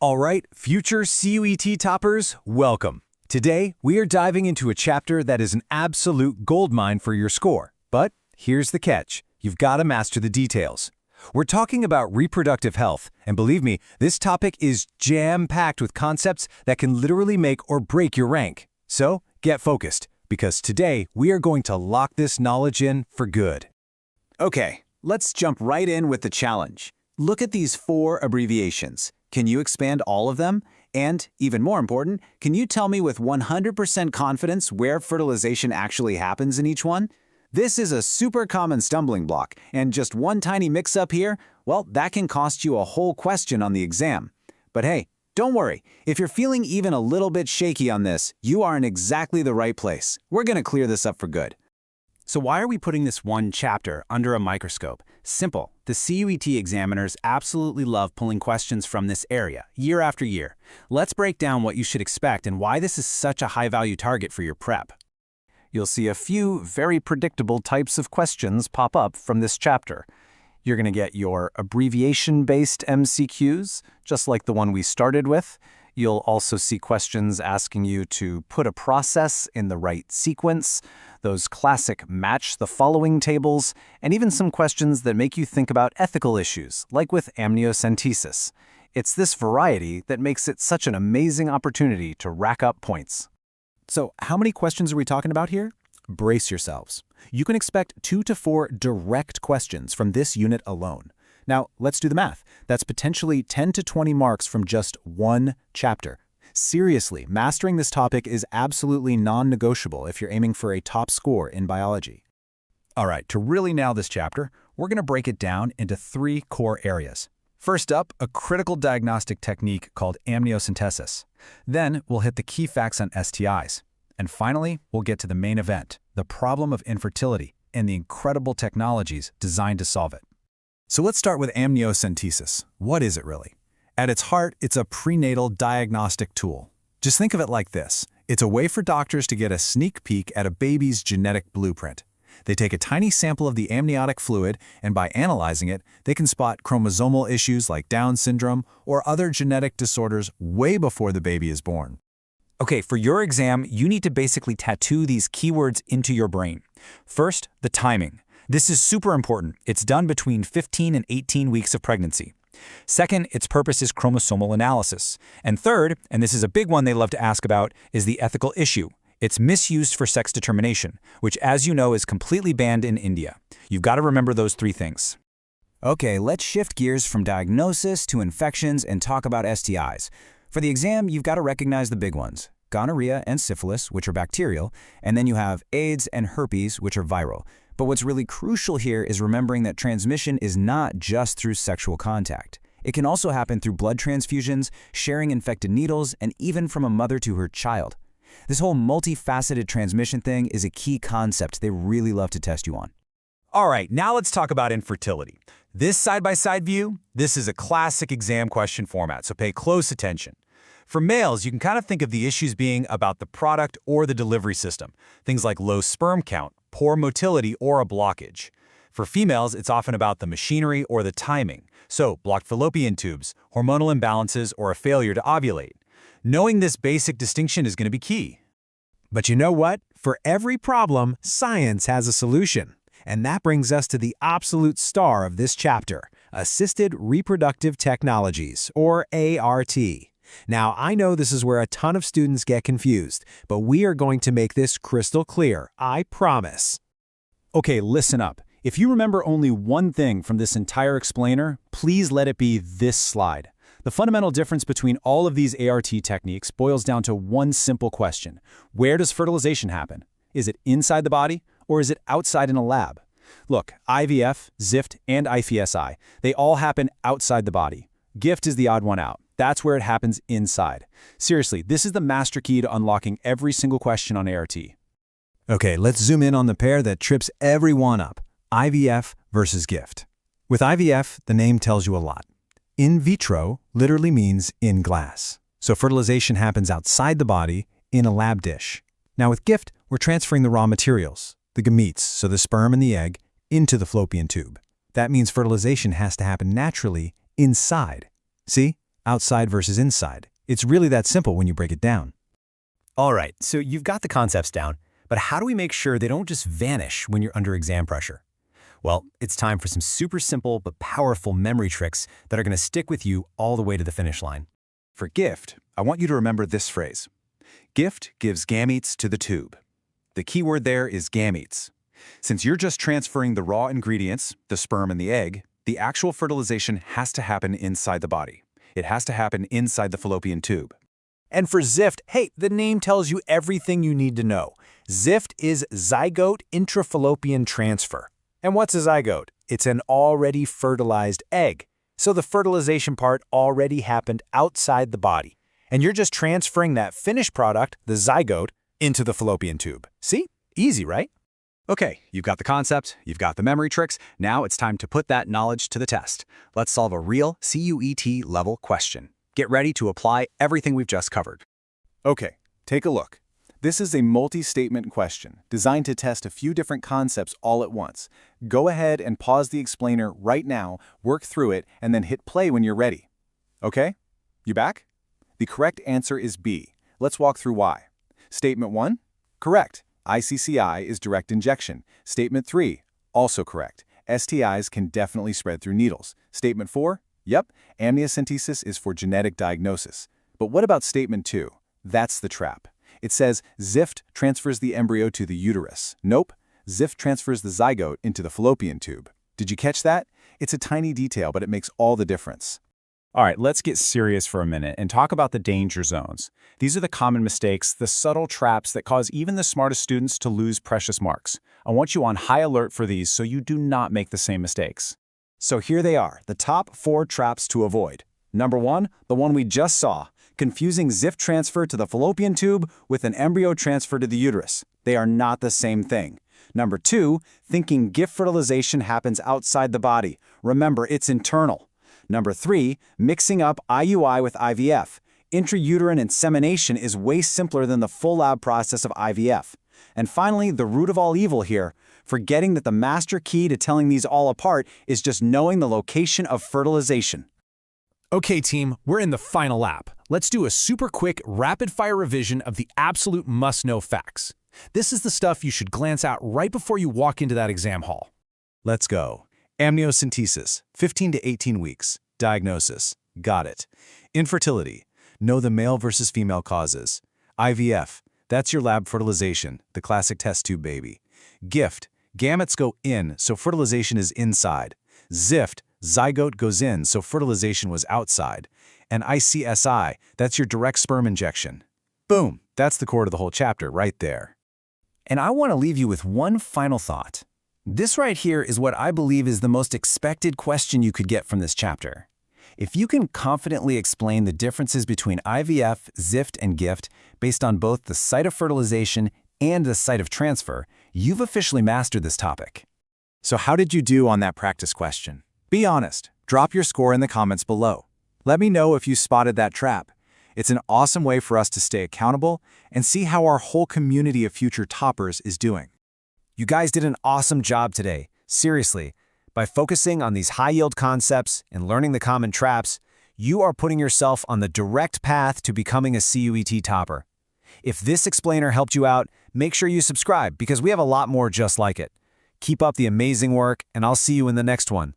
All right, future CUET toppers, welcome. Today, we are diving into a chapter that is an absolute goldmine for your score. But here's the catch. You've got to master the details. We're talking about reproductive health, and believe me, this topic is jam-packed with concepts that can literally make or break your rank. So, get focused, because today, we are going to lock this knowledge in for good. Okay, let's jump right in with the challenge. Look at these 4 abbreviations. Can you expand all of them? And, even more important, can you tell me with 100% confidence where fertilization actually happens in each one? This is a super common stumbling block, and just one tiny mix-up here, well, that can cost you a whole question on the exam. But hey, don't worry. If you're feeling even a little bit shaky on this, you are in exactly the right place. We're going to clear this up for good. So why are we putting this one chapter under a microscope? Simple. The CUET examiners absolutely love pulling questions from this area, year after year. Let's break down what you should expect and why this is such a high-value target for your prep. You'll see a few very predictable types of questions pop up from this chapter. You're going to get your abbreviation-based MCQs, just like the one we started with. You'll also see questions asking you to put a process in the right sequence, those classic match the following tables, and even some questions that make you think about ethical issues, like with amniocentesis. It's this variety that makes it such an amazing opportunity to rack up points. So, how many questions are we talking about here? Brace yourselves. You can expect 2 to 4 direct questions from this unit alone. Now, let's do the math. That's potentially 10 to 20 marks from just one chapter. Seriously, mastering this topic is absolutely non-negotiable if you're aiming for a top score in biology. All right, to really nail this chapter, we're going to break it down into 3 core areas. First up, a critical diagnostic technique called amniocentesis. Then, we'll hit the key facts on STIs. And finally, we'll get to the main event, the problem of infertility, and the incredible technologies designed to solve it. So let's start with amniocentesis. What is it really? At its heart, it's a prenatal diagnostic tool. Just think of it like this. It's a way for doctors to get a sneak peek at a baby's genetic blueprint. They take a tiny sample of the amniotic fluid, and by analyzing it, they can spot chromosomal issues like Down syndrome or other genetic disorders way before the baby is born. Okay, for your exam, you need to basically tattoo these keywords into your brain. First, the timing. This is super important. It's done between 15 and 18 weeks of pregnancy. Second, its purpose is chromosomal analysis. And third, and this is a big one they love to ask about, is the ethical issue. It's misuse for sex determination, which, as you know, is completely banned in India. You've got to remember those 3 things. Okay, let's shift gears from diagnosis to infections and talk about STIs. For the exam, you've got to recognize the big ones: gonorrhea and syphilis, which are bacterial, and then you have AIDS and herpes, which are viral. But what's really crucial here is remembering that transmission is not just through sexual contact. It can also happen through blood transfusions, sharing infected needles, and even from a mother to her child. This whole multifaceted transmission thing is a key concept they really love to test you on. All right, now let's talk about infertility. This side-by-side view, this is a classic exam question format, so pay close attention. For males, you can kind of think of the issues being about the product or the delivery system, things like low sperm count, poor motility, or a blockage. For females, it's often about the machinery or the timing, so blocked fallopian tubes, hormonal imbalances, or a failure to ovulate. Knowing this basic distinction is going to be key. But you know what? For every problem, science has a solution. And that brings us to the absolute star of this chapter, Assisted Reproductive Technologies, or ART. Now, I know this is where a ton of students get confused, but we are going to make this crystal clear, I promise. Okay, listen up. If you remember only one thing from this entire explainer, please let it be this slide. The fundamental difference between all of these ART techniques boils down to one simple question. Where does fertilization happen? Is it inside the body, or is it outside in a lab? Look, IVF, ZIFT, and ICSI, they all happen outside the body. GIFT is the odd one out. That's where it happens inside. Seriously, this is the master key to unlocking every single question on ART. Okay, let's zoom in on the pair that trips everyone up, IVF versus GIFT. With IVF, the name tells you a lot. In vitro literally means in glass. So fertilization happens outside the body in a lab dish. Now with GIFT, we're transferring the raw materials, the gametes, so the sperm and the egg, into the fallopian tube. That means fertilization has to happen naturally inside. See? outside versus inside. It's really that simple when you break it down. All right, so you've got the concepts down, but how do we make sure they don't just vanish when you're under exam pressure? Well, it's time for some super simple but powerful memory tricks that are going to stick with you all the way to the finish line. For GIFT, I want you to remember this phrase. GIFT gives gametes to the tube. The key word there is gametes. Since you're just transferring the raw ingredients, the sperm and the egg, the actual fertilization has to happen inside the body. It has to happen inside the fallopian tube. And for ZIFT, hey, the name tells you everything you need to know. ZIFT is zygote intrafallopian transfer. And what's a zygote? It's an already fertilized egg. So the fertilization part already happened outside the body. And you're just transferring that finished product, the zygote, into the fallopian tube. See? Easy, right? Okay, you've got the concept, you've got the memory tricks, now it's time to put that knowledge to the test. Let's solve a real CUET level question. Get ready to apply everything we've just covered. Okay, take a look. This is a multi-statement question designed to test a few different concepts all at once. Go ahead and pause the explainer right now, work through it, and then hit play when you're ready. Okay? You back? The correct answer is B. Let's walk through why. Statement 1? Correct. ICSI is direct injection. Statement 3? Also correct. STIs can definitely spread through needles. Statement 4? Yep, amniocentesis is for genetic diagnosis. But what about statement 2? That's the trap. It says ZIFT transfers the embryo to the uterus. Nope, ZIFT transfers the zygote into the fallopian tube. Did you catch that? It's a tiny detail, but it makes all the difference. All right, let's get serious for a minute and talk about the danger zones. These are the common mistakes, the subtle traps that cause even the smartest students to lose precious marks. I want you on high alert for these so you do not make the same mistakes. So here they are, the top 4 traps to avoid. Number 1, the one we just saw, confusing ZIFT transfer to the fallopian tube with an embryo transfer to the uterus. They are not the same thing. Number 2, thinking GIFT fertilization happens outside the body. Remember, it's internal. Number 3, mixing up IUI with IVF. Intrauterine insemination is way simpler than the full lab process of IVF. And finally, the root of all evil here, forgetting that the master key to telling these all apart is just knowing the location of fertilization. Okay, team, we're in the final lap. Let's do a super quick, rapid-fire revision of the absolute must-know facts. This is the stuff you should glance at right before you walk into that exam hall. Let's go. Amniocentesis, 15 to 18 weeks. Diagnosis, got it. Infertility, know the male versus female causes. IVF, that's your lab fertilization, the classic test tube baby. GIFT, gametes go in, so fertilization is inside. ZIFT, zygote goes in, so fertilization was outside. And ICSI, that's your direct sperm injection. Boom, that's the core of the whole chapter right there. And I want to leave you with one final thought. This right here is what I believe is the most expected question you could get from this chapter. If you can confidently explain the differences between IVF, ZIFT, and GIFT based on both the site of fertilization and the site of transfer, you've officially mastered this topic. So how did you do on that practice question? Be honest. Drop your score in the comments below. Let me know if you spotted that trap. It's an awesome way for us to stay accountable and see how our whole community of future toppers is doing. You guys did an awesome job today. Seriously, by focusing on these high-yield concepts and learning the common traps, you are putting yourself on the direct path to becoming a CUET topper. If this explainer helped you out, make sure you subscribe because we have a lot more just like it. Keep up the amazing work, and I'll see you in the next one.